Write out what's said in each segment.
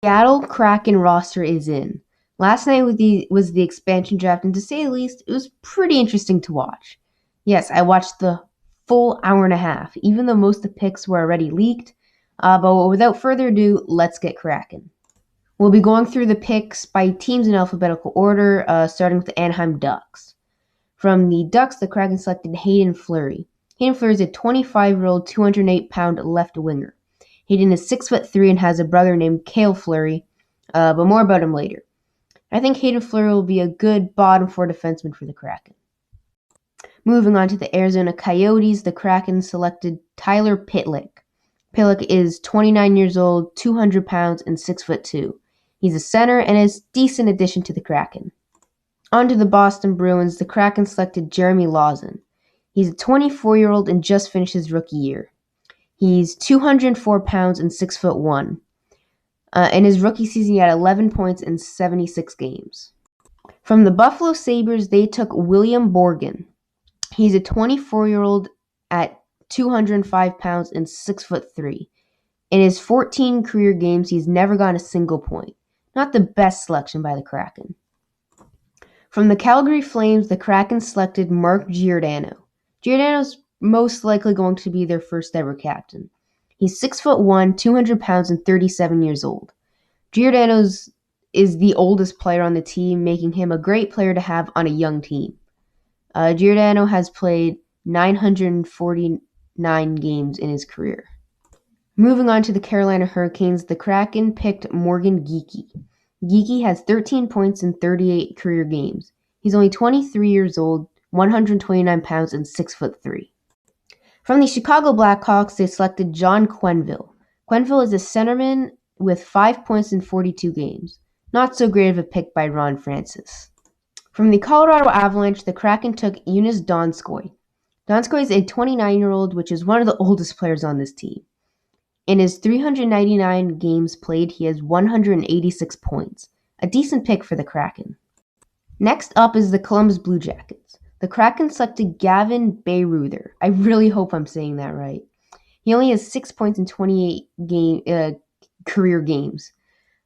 Seattle Kraken roster is in. Last night was the expansion draft, and to say the least, it was pretty interesting to watch. Yes, I watched the full hour and a half, even though most of the picks were already leaked. But without further ado, let's get cracking. We'll be going through the picks by teams in alphabetical order, starting with the Anaheim Ducks. From the Ducks, the Kraken selected Hayden Fleury. Hayden Fleury is a 25-year-old, 208-pound left winger. Hayden is 6'3" and has a brother named Cale Fleury, but more about him later. I think Hayden Fleury will be a good bottom four defenseman for the Kraken. Moving on to the Arizona Coyotes, the Kraken selected Tyler Pitlick. Pitlick is 29 years old, 200 pounds, and 6'2". He's a center and is a decent addition to the Kraken. On to the Boston Bruins, the Kraken selected Jeremy Lawson. He's a 24-year-old and just finished his rookie year. He's 204 pounds and 6'1". In his rookie season, he had 11 points in 76 games. From the Buffalo Sabres, they took William Borgen. He's a 24-year-old at 205 pounds and 6'3". In his 14 career games, he's never gotten a single point. Not the best selection by the Kraken. From the Calgary Flames, the Kraken selected Mark Giordano. Giordano's most likely going to be their first ever captain. He's 6'1", 200 pounds, and 37 years old. Giordano is the oldest player on the team, making him a great player to have on a young team. Giordano has played 949 games in his career. Moving on to the Carolina Hurricanes, the Kraken picked Morgan Geekie. Geekie has 13 points in 38 career games. He's only 23 years old, 129 pounds, and 6'3". From the Chicago Blackhawks, they selected John Quenneville. Quenneville is a centerman with 5 points in 42 games. Not so great of a pick by Ron Francis. From the Colorado Avalanche, the Kraken took Eunice Donskoy. Donskoy is a 29-year-old, which is one of the oldest players on this team. In his 399 games played, he has 186 points. A decent pick for the Kraken. Next up is the Columbus Blue Jackets. The Kraken selected Gavin Bayreuther. I really hope I'm saying that right. He only has 6 points in 28 career games.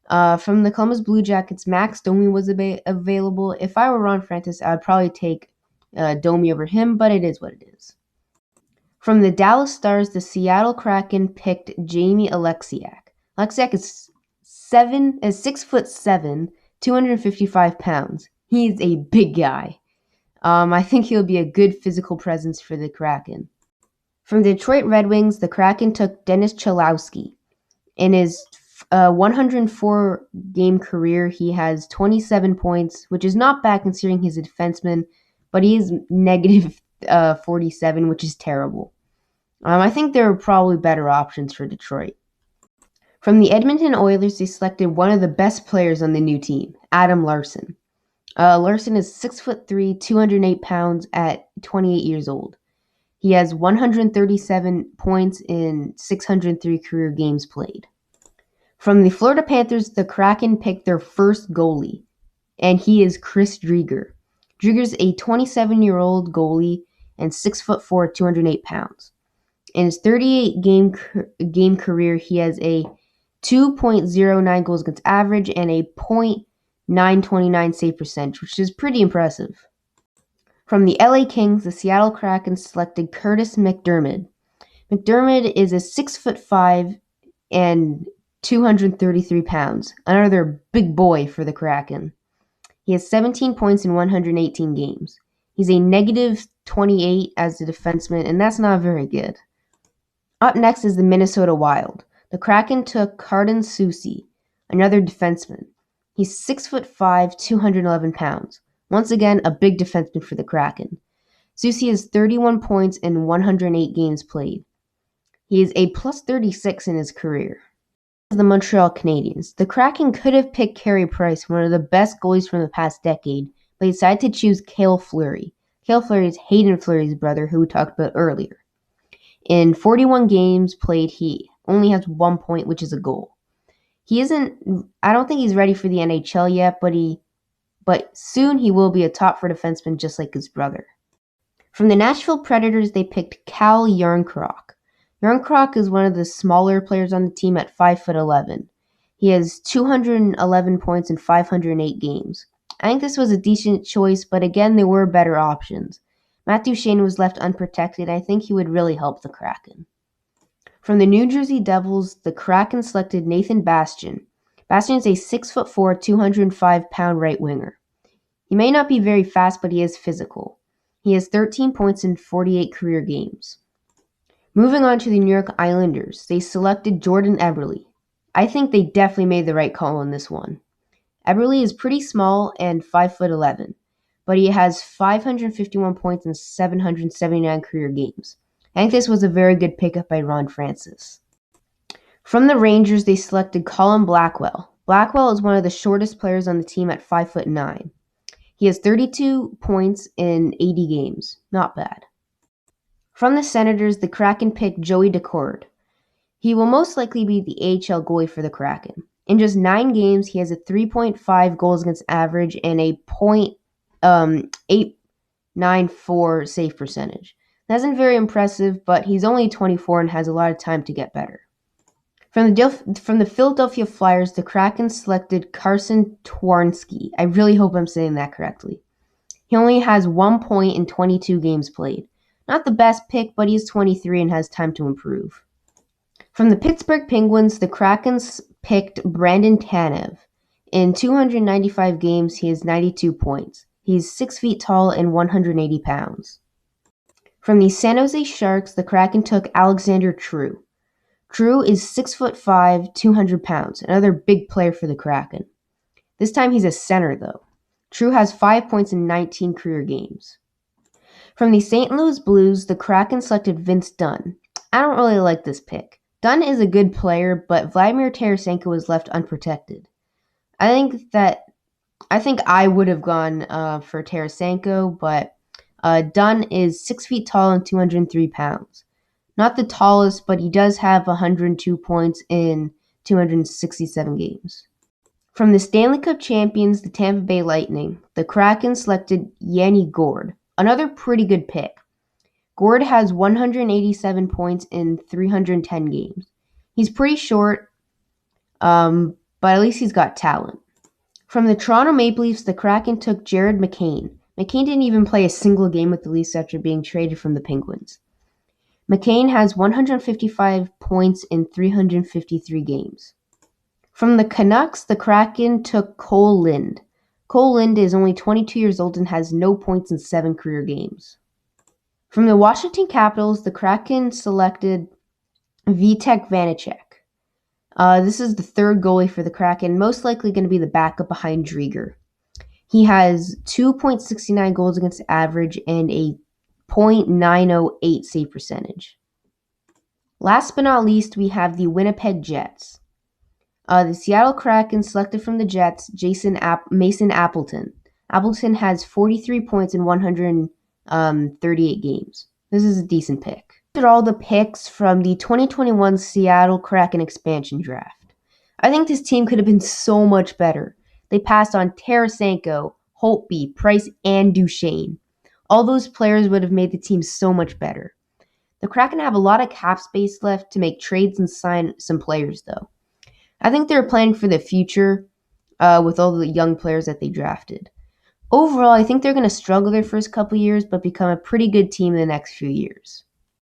From the Columbus Blue Jackets, Max Domi was available. If I were Ron Francis, I would probably take Domi over him, but it is what it is. From the Dallas Stars, the Seattle Kraken picked Jamie Alexiak. Alexiak is 6'7", 255 pounds. He's a big guy. I think he'll be a good physical presence for the Kraken. From the Detroit Red Wings, the Kraken took Dennis Cholowski. In his 104-game career, he has 27 points, which is not bad considering he's a defenseman, but he is negative 47, which is terrible. I think there are probably better options for Detroit. From the Edmonton Oilers, they selected one of the best players on the new team, Adam Larsson. Larsson is 6'3", 208 pounds at 28 years old. He has 137 points in 603 career games played. From the Florida Panthers, the Kraken picked their first goalie, and he is Chris Driedger. Driedger's a 27-year-old goalie and 6'4", 208 pounds. In his 38-game career, he has a 2.09 goals against average and a .929 save percentage, which is pretty impressive. From the LA Kings, the Seattle Kraken selected Curtis McDermott. McDermott is a 6'5" and 233 pounds, another big boy for the Kraken. He has 17 points in 118 games. He's a negative 28 as a defenseman, and that's not very good. Up next is the Minnesota Wild. The Kraken took Carden Soucy, another defenseman. He's 6'5", 211 pounds. Once again, a big defenseman for the Kraken. Soucy has 31 points in 108 games played. He is a plus 36 in his career. The Montreal Canadiens. The Kraken could have picked Carey Price, one of the best goalies from the past decade, but he decided to choose Cale Fleury. Cale Fleury is Hayden Fleury's brother, who we talked about earlier. In 41 games played, he only has 1 point, which is a goal. I don't think he's ready for the NHL yet, but soon he will be a top four defenseman just like his brother. From the Nashville Predators, they picked Cal Yarncroc. Yarncroc is one of the smaller players on the team at 5'11". He has 211 points in 508 games. I think this was a decent choice, but again, there were better options. Matthew Shane was left unprotected. I think he would really help the Kraken. From the New Jersey Devils, the Kraken selected Nathan Bastian. Bastian is a 6'4", 205-pound right winger. He may not be very fast, but he is physical. He has 13 points in 48 career games. Moving on to the New York Islanders, they selected Jordan Eberle. I think they definitely made the right call on this one. Eberle is pretty small and 5'11", but he has 551 points in 779 career games. I think this was a very good pickup by Ron Francis. From the Rangers, they selected Colin Blackwell. Blackwell is one of the shortest players on the team at 5'9". He has 32 points in 80 games. Not bad. From the Senators, the Kraken picked Joey Daccord. He will most likely be the AHL goalie for the Kraken. In just 9 games, he has a 3.5 goals against average and a .894 save percentage. That isn't very impressive, but he's only 24 and has a lot of time to get better. From the Philadelphia Flyers, the Kraken selected Carson Twarynski. I really hope I'm saying that correctly. He only has 1 point in 22 games played. Not the best pick, but he's 23 and has time to improve. From the Pittsburgh Penguins, the Kraken picked Brandon Tanev. In 295 games, he has 92 points. He's 6 feet tall and 180 pounds. From the San Jose Sharks, the Kraken took Alexander True. True is 6'5", 200 pounds, another big player for the Kraken. This time he's a center, though. True has 5 points in 19 career games. From the St. Louis Blues, the Kraken selected Vince Dunn. I don't really like this pick. Dunn is a good player, but Vladimir Tarasenko was left unprotected. I think I would have gone for Tarasenko, but Dunn is 6 feet tall and 203 pounds. Not the tallest, but he does have 102 points in 267 games. From the Stanley Cup champions, the Tampa Bay Lightning, the Kraken selected Yanni Gourde. Another pretty good pick. Gourde has 187 points in 310 games. He's pretty short, but at least he's got talent. From the Toronto Maple Leafs, the Kraken took Jared McCain. McCain didn't even play a single game with the Leafs after being traded from the Penguins. McCain has 155 points in 353 games. From the Canucks, the Kraken took Cole Lind. Cole Lind is only 22 years old and has no points in 7 career games. From the Washington Capitals, the Kraken selected Vitek Vanacek. This is the third goalie for the Kraken, most likely going to be the backup behind Drieger. He has 2.69 goals against average and a .908 save percentage. Last but not least, we have the Winnipeg Jets. The Seattle Kraken selected from the Jets Mason Appleton. Appleton has 43 points in 138 games. This is a decent pick. These are all the picks from the 2021 Seattle Kraken expansion draft. I think this team could have been so much better. They passed on Tarasenko, Holtby, Price, and Duchesne. All those players would have made the team so much better. The Kraken have a lot of cap space left to make trades and sign some players, though. I think they're planning for the future with all the young players that they drafted. Overall, I think they're going to struggle their first couple years, but become a pretty good team in the next few years.